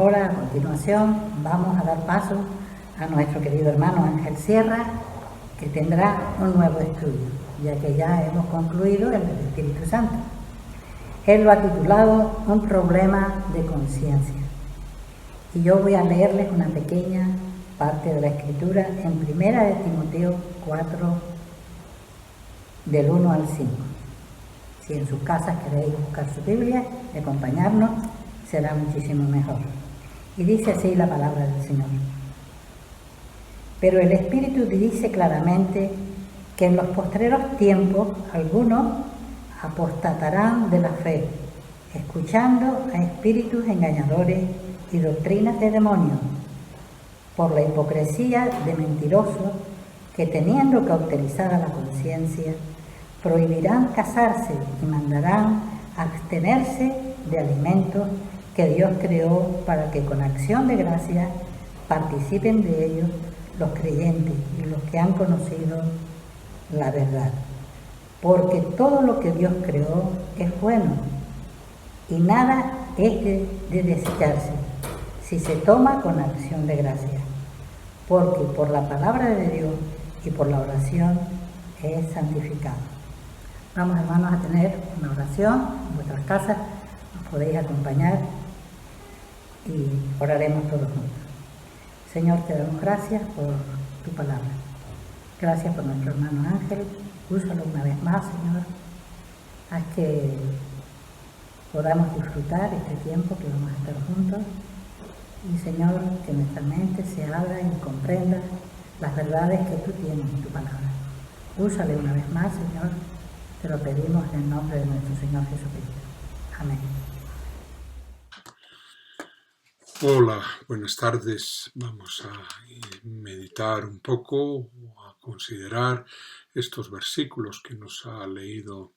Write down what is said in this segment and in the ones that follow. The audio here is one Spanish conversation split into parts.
ahora, a continuación, vamos a dar paso a nuestro querido hermano Ángel Sierra, que tendrá un nuevo estudio, ya que ya hemos concluido el del Espíritu Santo. Él lo ha titulado Un problema de conciencia. Y yo voy a leerles una pequeña parte de la Escritura en 1 de Timoteo 4, del 1 al 5. Si en sus casas queréis buscar su Biblia y acompañarnos, será muchísimo mejor. Y dice así la palabra del Señor. Pero el Espíritu dice claramente que en los postreros tiempos algunos apostatarán de la fe, escuchando a espíritus engañadores y doctrinas de demonios, por la hipocresía de mentirosos que, teniendo cauterizada la conciencia, prohibirán casarse y mandarán abstenerse de alimentos que Dios creó para que con acción de gracias participen de ellos los creyentes y los que han conocido la verdad. Porque todo lo que Dios creó es bueno y nada es de desecharse si se toma con acción de gracias, porque por la palabra de Dios y por la oración es santificado. Vamos, hermanos, a tener una oración en vuestras casas, nos podéis acompañar y oraremos todos juntos. Señor, te damos gracias por tu palabra. Gracias por nuestro hermano Ángel. Úsalo una vez más, Señor. Haz que podamos disfrutar este tiempo que vamos a estar juntos. Y, Señor, que nuestra mente se abra y comprenda las verdades que tú tienes en tu palabra. Úsale una vez más, Señor. Te lo pedimos en el nombre de nuestro Señor Jesucristo. Amén. Hola, buenas tardes. Vamos a meditar un poco, a considerar estos versículos que nos ha leído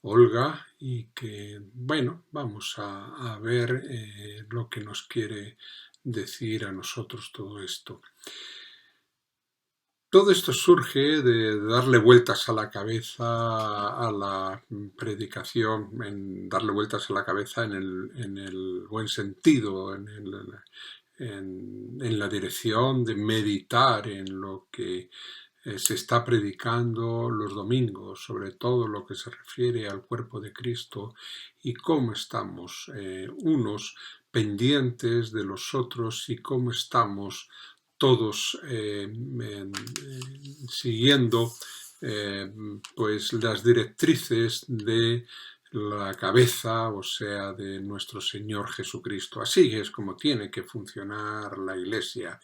Olga y que, bueno, vamos a ver lo que nos quiere decir a nosotros todo esto. Todo esto surge de darle vueltas a la cabeza a la predicación, en darle vueltas a la cabeza en el buen sentido, en la dirección de meditar en lo que se está predicando los domingos, sobre todo lo que se refiere al cuerpo de Cristo y cómo estamos unos pendientes de los otros y cómo estamos todos siguiendo pues las directrices de la cabeza, o sea, de nuestro Señor Jesucristo. Así es como tiene que funcionar la Iglesia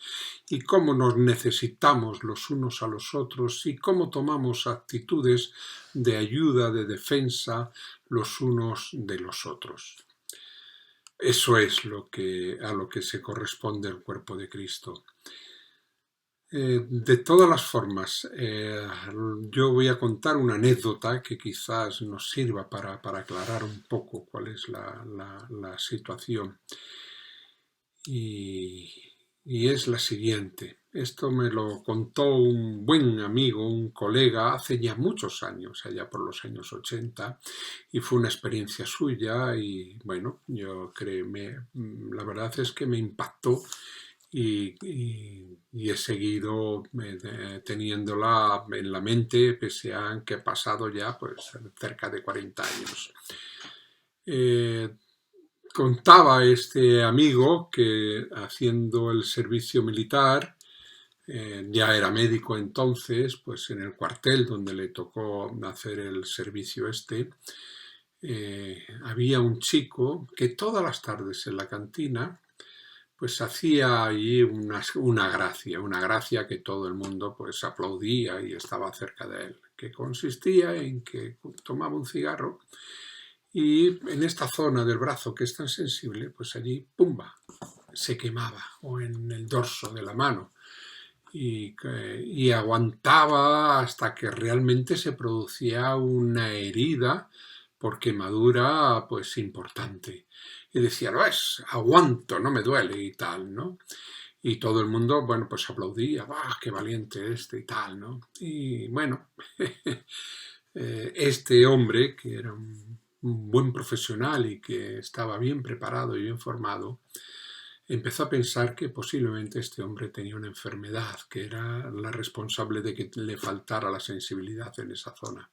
y cómo nos necesitamos los unos a los otros y cómo tomamos actitudes de ayuda, de defensa los unos de los otros. Eso es a lo que se corresponde el cuerpo de Cristo. De todas las formas, yo voy a contar una anécdota que quizás nos sirva para aclarar un poco cuál es la situación. Y es la siguiente. Esto me lo contó un buen amigo, un colega, hace ya muchos años, allá por los años 80, y fue una experiencia suya y, bueno, la verdad es que me impactó y he seguido teniéndola en la mente, pese a que he pasado ya pues cerca de 40 años. Contaba este amigo que haciendo el servicio militar, ya era médico entonces, pues en el cuartel donde le tocó hacer el servicio había un chico que todas las tardes en la cantina pues hacía allí una gracia que todo el mundo pues aplaudía y estaba cerca de él, que consistía en que tomaba un cigarro y en esta zona del brazo que es tan sensible, pues allí, ¡pumba!, se quemaba, o en el dorso de la mano, y aguantaba hasta que realmente se producía una herida por quemadura pues importante. Y decía, ves, aguanto, no me duele y tal, ¿no? Y todo el mundo, bueno, pues aplaudía, ¡ah, qué valiente este y tal, ¿no? Y bueno, este hombre, que era un buen profesional y que estaba bien preparado y bien formado, empezó a pensar que posiblemente este hombre tenía una enfermedad que era la responsable de que le faltara la sensibilidad en esa zona.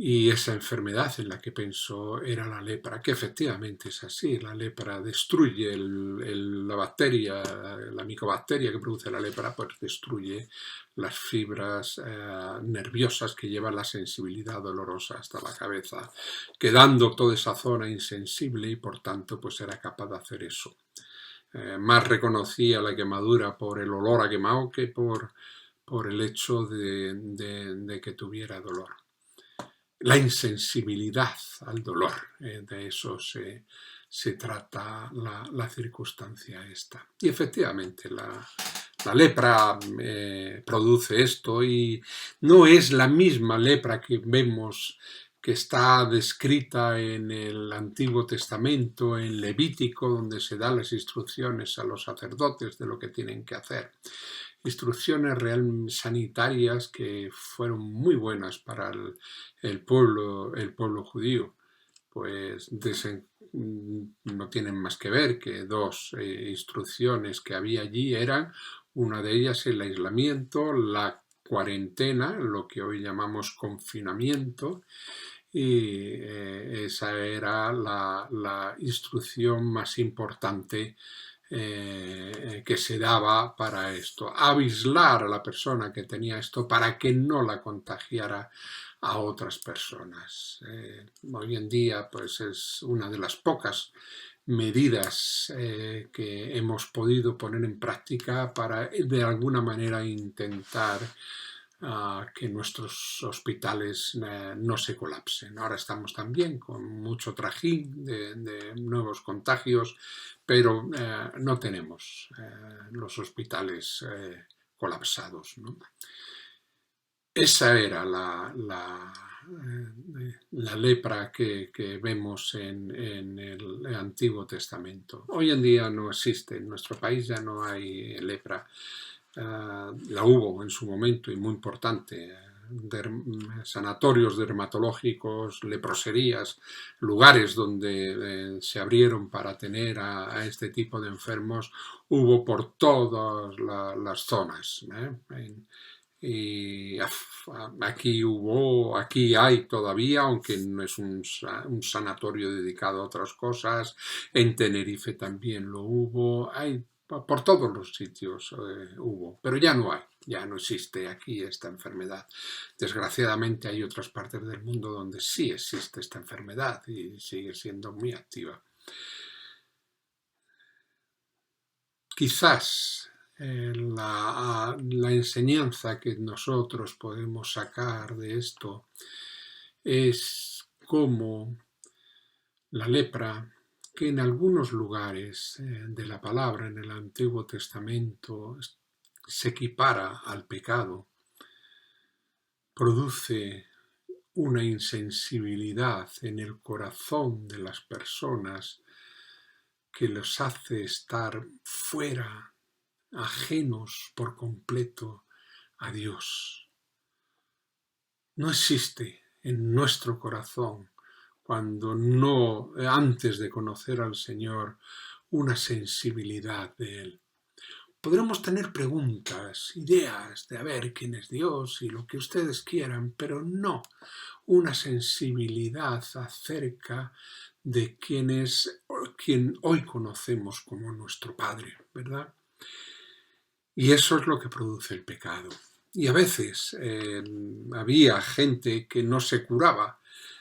Y esa enfermedad en la que pensó era la lepra, que efectivamente es así. La lepra destruye la bacteria, la micobacteria que produce la lepra, pues destruye las fibras nerviosas que llevan la sensibilidad dolorosa hasta la cabeza, quedando toda esa zona insensible y por tanto pues era capaz de hacer eso. Más reconocía la quemadura por el olor a quemado que por el hecho de que tuviera dolor. La insensibilidad al dolor, de eso se trata la circunstancia esta. Y efectivamente la lepra produce esto y no es la misma lepra que vemos que está descrita en el Antiguo Testamento, en Levítico, donde se dan las instrucciones a los sacerdotes de lo que tienen que hacer. Instrucciones sanitarias que fueron muy buenas para el pueblo judío, pues no tienen más que ver que dos instrucciones que había allí eran, una de ellas el aislamiento, la cuarentena, lo que hoy llamamos confinamiento, y esa era la instrucción más importante que se daba para esto, aislar a la persona que tenía esto para que no la contagiara a otras personas. Hoy en día pues es una de las pocas medidas que hemos podido poner en práctica para de alguna manera intentar que nuestros hospitales no se colapsen. Ahora estamos también con mucho trajín de nuevos contagios, pero no tenemos los hospitales colapsados, ¿no? Esa era la lepra que vemos en el Antiguo Testamento. Hoy en día no existe, en nuestro país ya no hay lepra. La hubo en su momento y muy importante. Sanatorios dermatológicos, leproserías, lugares donde se abrieron para tener a este tipo de enfermos, hubo por todas las zonas. Y aquí hay todavía, aunque no es un sanatorio dedicado a otras cosas. En Tenerife también lo hubo. Hay por todos los sitios hubo, pero ya no hay, ya no existe aquí esta enfermedad. Desgraciadamente hay otras partes del mundo donde sí existe esta enfermedad y sigue siendo muy activa. Quizás la enseñanza que nosotros podemos sacar de esto es cómo la lepra, que en algunos lugares de la palabra en el Antiguo Testamento se equipara al pecado, produce una insensibilidad en el corazón de las personas que los hace estar fuera, ajenos por completo a Dios. No existe en nuestro corazón, cuando no, antes de conocer al Señor, una sensibilidad de Él. Podremos tener preguntas, ideas de a ver quién es Dios y lo que ustedes quieran, pero no una sensibilidad acerca de quién hoy conocemos como nuestro Padre, ¿verdad? Y eso es lo que produce el pecado. Y a veces había gente que no se curaba.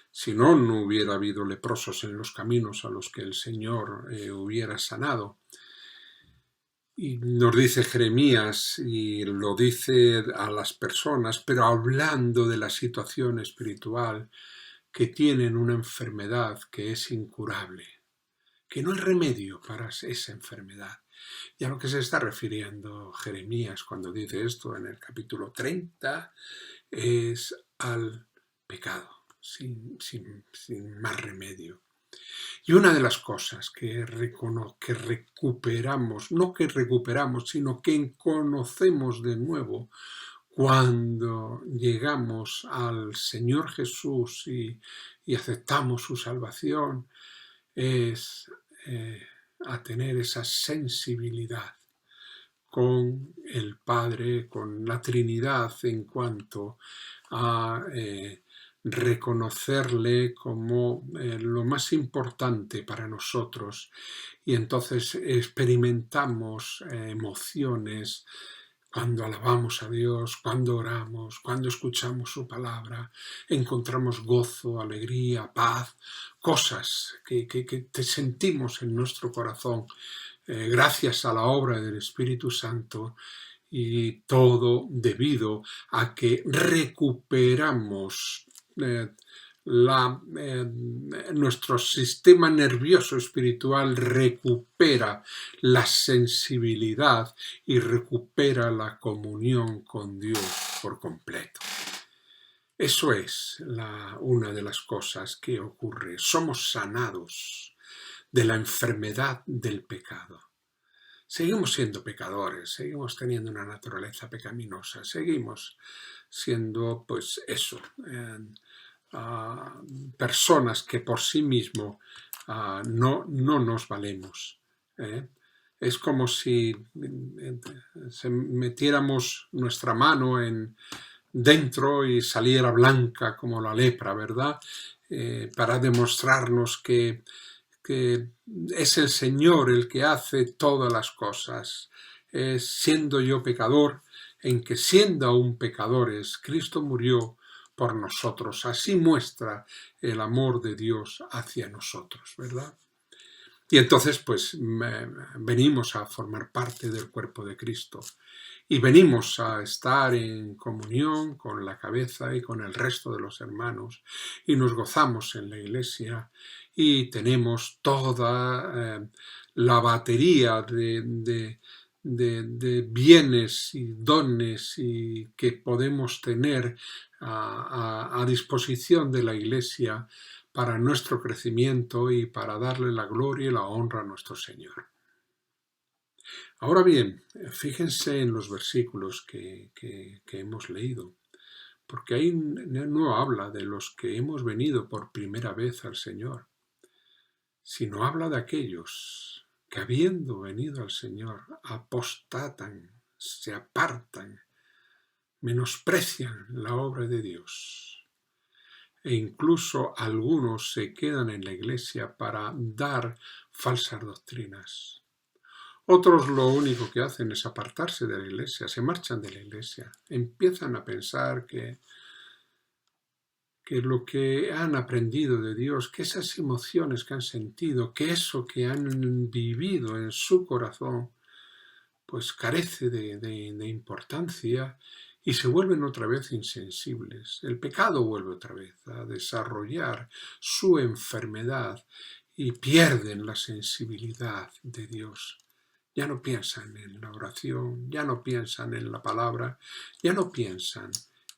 Si no, no hubiera habido leprosos en los caminos a los que el Señor hubiera sanado. Y nos dice Jeremías, y lo dice a las personas, pero hablando de la situación espiritual, que tienen una enfermedad que es incurable, que no hay remedio para esa enfermedad. Y a lo que se está refiriendo Jeremías cuando dice esto en el capítulo 30 es al pecado, sin más remedio. Y una de las cosas que recuperamos, no que recuperamos, sino que conocemos de nuevo cuando llegamos al Señor Jesús y aceptamos su salvación, es a tener esa sensibilidad con el Padre, con la Trinidad, en cuanto a reconocerle como lo más importante para nosotros, y entonces experimentamos emociones cuando alabamos a Dios, cuando oramos, cuando escuchamos su palabra, encontramos gozo, alegría, paz, cosas que te sentimos en nuestro corazón gracias a la obra del Espíritu Santo, y todo debido a que recuperamos nuestro sistema nervioso espiritual recupera la sensibilidad y recupera la comunión con Dios por completo. Eso es una de las cosas que ocurre. Somos sanados de la enfermedad del pecado. Seguimos siendo pecadores, seguimos teniendo una naturaleza pecaminosa, seguimos siendo, pues eso, personas que por sí mismos no nos valemos. Es como si metiéramos nuestra mano dentro y saliera blanca como la lepra, ¿verdad? Para demostrarnos que es el Señor el que hace todas las cosas. Siendo yo pecador, en que siendo aún pecadores, Cristo murió por nosotros. Así muestra el amor de Dios hacia nosotros, ¿verdad? Y entonces, pues, venimos a formar parte del cuerpo de Cristo. Y venimos a estar en comunión con la cabeza y con el resto de los hermanos, y nos gozamos en la iglesia, y tenemos toda la batería de bienes y dones que podemos tener a disposición de la iglesia para nuestro crecimiento y para darle la gloria y la honra a nuestro Señor. Ahora bien, fíjense en los versículos que hemos leído, porque ahí no habla de los que hemos venido por primera vez al Señor, sino habla de aquellos que habiendo venido al Señor apostatan, se apartan, menosprecian la obra de Dios, e incluso algunos se quedan en la iglesia para dar falsas doctrinas. Otros lo único que hacen es apartarse de la iglesia, se marchan de la iglesia, empiezan a pensar que lo que han aprendido de Dios, que esas emociones que han sentido, que eso que han vivido en su corazón, pues carece de importancia, y se vuelven otra vez insensibles. El pecado vuelve otra vez a desarrollar su enfermedad y pierden la sensibilidad de Dios. Ya no piensan en la oración, ya no piensan en la palabra, ya no piensan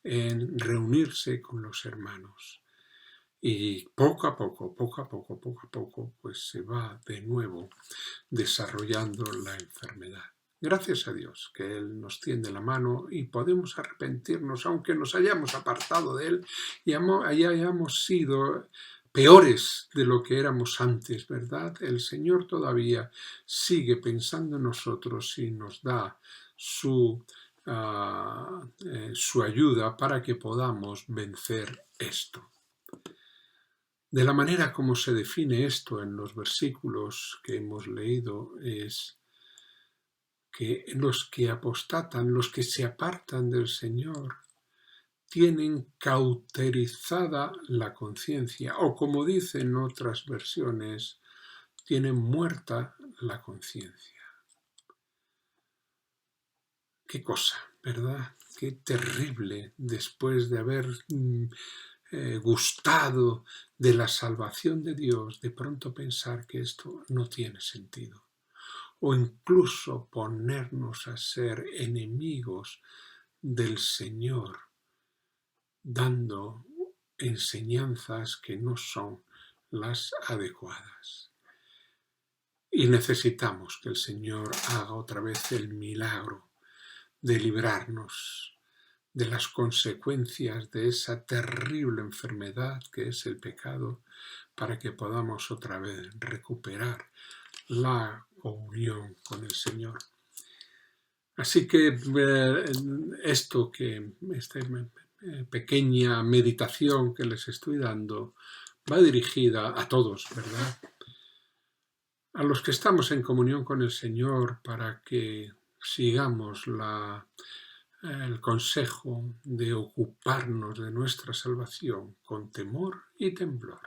en reunirse con los hermanos. Y poco a poco, pues se va de nuevo desarrollando la enfermedad. Gracias a Dios que Él nos tiende la mano y podemos arrepentirnos, aunque nos hayamos apartado de Él y hayamos sido peores de lo que éramos antes, ¿verdad? El Señor todavía sigue pensando en nosotros y nos da su ayuda para que podamos vencer esto. De la manera como se define esto en los versículos que hemos leído es que los que apostatan, los que se apartan del Señor, tienen cauterizada la conciencia, o como dicen otras versiones, tienen muerta la conciencia. Qué cosa, ¿verdad? Qué terrible después de haber gustado de la salvación de Dios, de pronto pensar que esto no tiene sentido. O incluso ponernos a ser enemigos del Señor, dando enseñanzas que no son las adecuadas. Y necesitamos que el Señor haga otra vez el milagro de librarnos de las consecuencias de esa terrible enfermedad que es el pecado, para que podamos otra vez recuperar la comunión con el Señor. Así que esta pequeña meditación que les estoy dando va dirigida a todos, ¿verdad? A los que estamos en comunión con el Señor para que sigamos el consejo de ocuparnos de nuestra salvación con temor y temblor.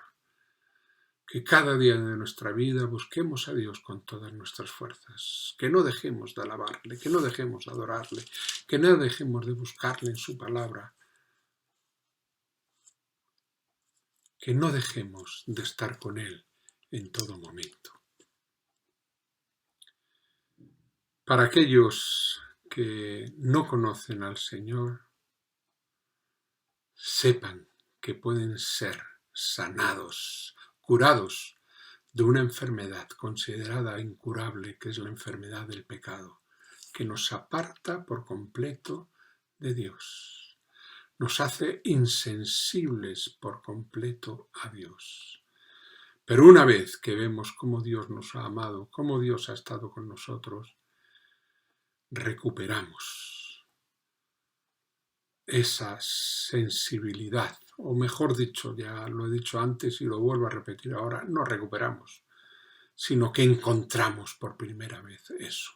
Que cada día de nuestra vida busquemos a Dios con todas nuestras fuerzas, que no dejemos de alabarle, que no dejemos de adorarle, que no dejemos de buscarle en su palabra, que no dejemos de estar con Él en todo momento. Para aquellos que no conocen al Señor, sepan que pueden ser sanados, curados de una enfermedad considerada incurable, que es la enfermedad del pecado, que nos aparta por completo de Dios, nos hace insensibles por completo a Dios. Pero una vez que vemos cómo Dios nos ha amado, cómo Dios ha estado con nosotros, recuperamos esa sensibilidad, o mejor dicho, ya lo he dicho antes y lo vuelvo a repetir ahora, no recuperamos, sino que encontramos por primera vez eso.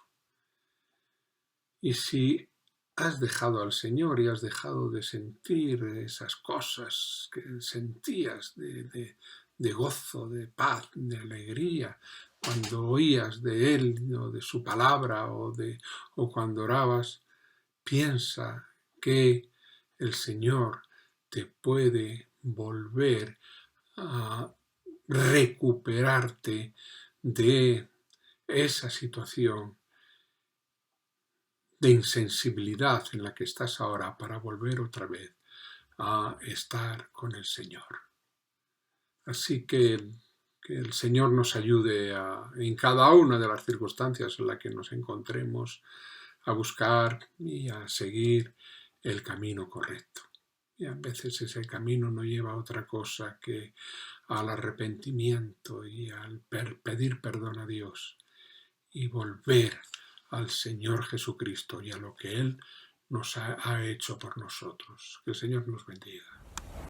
Y si has dejado al Señor y has dejado de sentir esas cosas que sentías de gozo, de paz, de alegría, cuando oías de Él o de su palabra o cuando orabas, piensa que el Señor te puede volver a recuperarte de esa situación de insensibilidad en la que estás ahora para volver otra vez a estar con el Señor. Así que el Señor nos ayude en cada una de las circunstancias en las que nos encontremos a buscar y a seguir el camino correcto. Y a veces ese camino no lleva a otra cosa que al arrepentimiento y al pedir perdón a Dios y volver al Señor Jesucristo y a lo que Él nos ha hecho por nosotros. Que el Señor nos bendiga.